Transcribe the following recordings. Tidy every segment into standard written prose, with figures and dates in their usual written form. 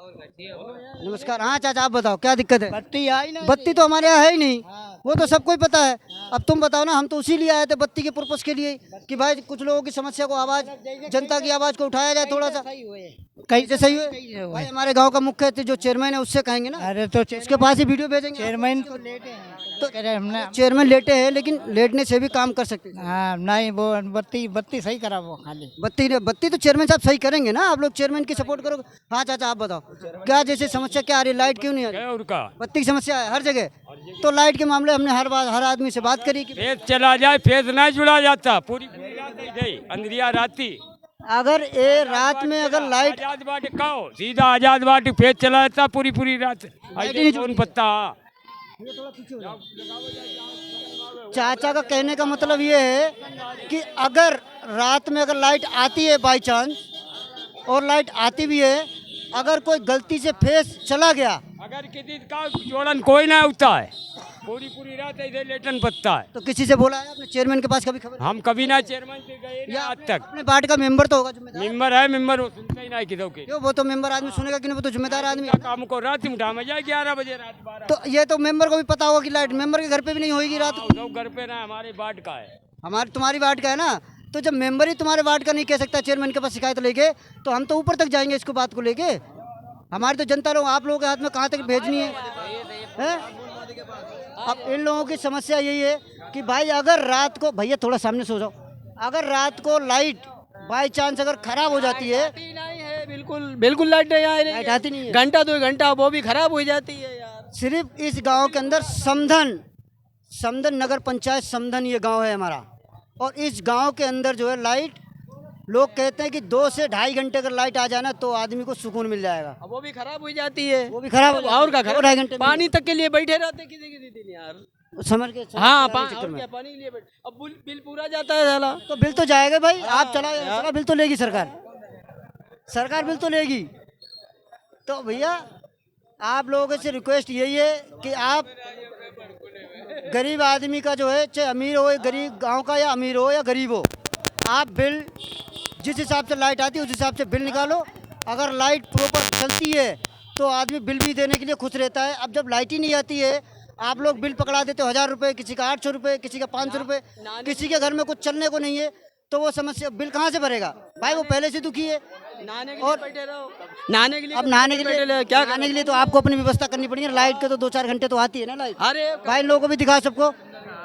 नमस्कार। हाँ चाचा, आप बताओ क्या दिक्कत है? बत्ती आई ना। बत्ती तो हमारे यहाँ है ही नहीं, वो तो सबको ही पता है। अब तुम बताओ ना, हम तो उसी लिए आए थे बत्ती के पर्पस के लिए कि भाई कुछ लोगों की समस्या को आवाज, जनता की आवाज को उठाया जाए थोड़ा सा। कहीं से सही हुए भाई? हमारे गांव का मुख्य जो चेयरमैन है उससे कहेंगे ना, अरे तो उसके पास ही वीडियो भेजेंगे। चेयरमैन तो लेटे हैं तो कह रहे हमने। चेयरमैन लेटे हैं, लेकिन लेटने से भी काम कर सकते हैं। हाँ नहीं, वो बत्ती बत्ती सही करा वो खाली। बत्ती तो चेयरमैन साहब सही करेंगे ना, आप लोग चेयरमैन की सपोर्ट करोगे। हाँ चाचा, आप बताओ क्या जैसे समस्या क्या आ रही है? लाइट क्यों नहीं आ रही? उनका बत्ती की समस्या है हर जगह। तो लाइट के मामले हमने हर आदमी से बात करी कि फेज चला जाए, फेज ना जुड़ा जाता, पूरी पूरी रात ऐसे अंधेरिया राती अगर ये रात में अगर लाइट, आजाद बाट कहो सीधा आजाद बाट फेज चला जाता पूरी पूरी रात। नहीं कौन पत्ता चाचा का कहने का मतलब ये है कि अगर रात में अगर लाइट आती है बाई चांस, और लाइट आती भी है, अगर कोई गलती से फेस चला गया अगर किसी का जोड़न कोई ना होता है, पूरी पूरी रात ऐसे लेटन पत्ता है। तो किसी से बोला है आपने? चेयरमैन के पास कभी खबर? हम कभी ना चेयरमैन से गए ना आज तक। अपने वार्ड का मेंबर तो होगा जिम्मेदार। मेंबर है, मेंबर वो सुनता ही ना किसी के। क्यों? वो तो मेंबर आदमी सुनेगा कि नहीं, वो तो जिम्मेदार आदमी है। काम को रात में उठा में जाए 11 बजे रात 12। तो ये तो मेंबर को भी पता होगा कि लाइट मेंबर के घर पे भी नहीं होगी रात को। तो घर पे ना हमारे बाट का है, हमारे तुम्हारी वार्ड का है ना, तो जब मेंबर ही तुम्हारे वार्ड का नहीं कह सकता चेयरमैन के पास शिकायत लेके, तो हम तो ऊपर तक जाएंगे इसको बात को लेके। हमारी तो जनता लोग, आप लोगों के हाथ में कहाँ तक भेजनी है? अब इन लोगों की समस्या यही है कि भाई अगर रात को, भैया थोड़ा सामने सो जाओ, अगर रात को लाइट बाई चांस अगर खराब हो जाती है, नहीं है, बिल्कुल बिल्कुल लाइट नहीं आ रही लाइट आती नहीं है, घंटा 2 घंटा वो भी खराब हो जाती है यार। सिर्फ इस गांव के अंदर समधन नगर पंचायत समधन ये गांव है हमारा, और इस गांव के अंदर जो है लाइट, लोग कहते हैं कि 2 से 2.5 घंटे अगर लाइट आ जाए ना तो आदमी को सुकून मिल जाएगा। अब वो भी खराब हो जाती है। वो भी खराब हो जाती है। और का 2-2.5 घंटे पानी तक के लिए बैठे रहते किसी किसी दिन यार। समझ के हाँ चलाने के चक्कर में। पानी के लिए बैठे, अब बिल पूरा जाता है साला। तो बिल तो जाएगा भाई, आप चला बिल तो लेगी सरकार बिल तो लेगी। तो भैया आप लोगों से रिक्वेस्ट यही है कि आप गरीब आदमी का जो है, चाहे अमीर हो, गरीब गांव का या अमीर हो या गरीब हो, आप बिल जिस हिसाब से लाइट आती है उस हिसाब से बिल निकालो। अगर लाइट प्रॉपर चलती है तो आदमी बिल भी देने के लिए खुश रहता है। अब जब लाइट ही नहीं आती है, आप लोग बिल पकड़ा देते हो 1000 रुपये, किसी का 800 रुपये, किसी का 500 रुपये, किसी के घर में कुछ चलने को नहीं है, तो वो समस्या बिल कहाँ से भरेगा भाई? वो पहले से दुखी है। नहाने के और लिए बैठे रहो, नहाने के लिए अब नहाने के लिए क्या नहाने के लिए तो आपको अपनी व्यवस्था करनी पड़ेगी। लाइट के तो 2-4 घंटे तो आती है ना लाइट। अरे भाई इन लोगों को भी दिखाओ, सबको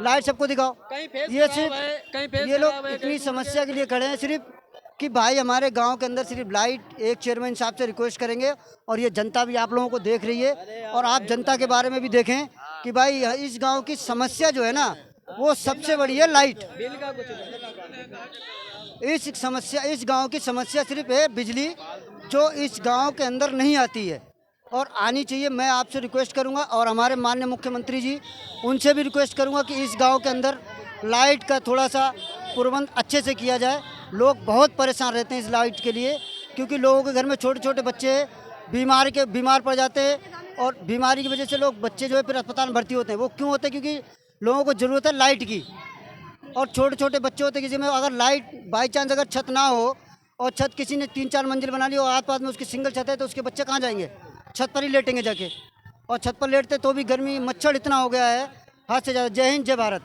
लाइट सबको दिखाओ। कहीं फेस ये खराब है, कहीं सिर्फ फेस ये खराब लोग है, इतनी कहीं समस्या के लिए खड़े हैं सिर्फ कि भाई हमारे गांव के अंदर सिर्फ लाइट, एक चेयरमैन साहब से रिक्वेस्ट करेंगे, और ये जनता भी आप लोगों को देख रही है, और आप जनता के बारे में भी देखें कि भाई इस गांव की समस्या जो है ना, वो सबसे बड़ी है लाइट। बिल का कुछ इस गांव की समस्या सिर्फ है बिजली, जो इस गांव के अंदर नहीं आती है और आनी चाहिए। मैं आपसे रिक्वेस्ट करूंगा और हमारे माननीय मुख्यमंत्री जी, उनसे भी रिक्वेस्ट करूंगा कि इस गांव के अंदर लाइट का थोड़ा सा प्रबंध अच्छे से किया जाए। लोग बहुत परेशान रहते हैं इस लाइट के लिए, क्योंकि लोगों के घर में छोटे छोटे बच्चे बीमार पड़ जाते हैं, और बीमारी की वजह से लोग बच्चे जो है फिर अस्पताल में भर्ती होते हैं। वो क्यों होते हैं? क्योंकि लोगों को ज़रूरत है लाइट की, और छोटे छोटे बच्चे होते हैं किसी में, अगर लाइट बाई चांस अगर छत ना हो, और छत किसी ने 3-4 मंजिल बना ली और आस पास में उसकी सिंगल छत है, तो उसके बच्चे कहाँ जाएंगे? छत पर ही लेटेंगे जाके, और छत पर लेटते तो भी गर्मी, मच्छर इतना हो गया है हद से ज़्यादा। जय हिंद, जय भारत।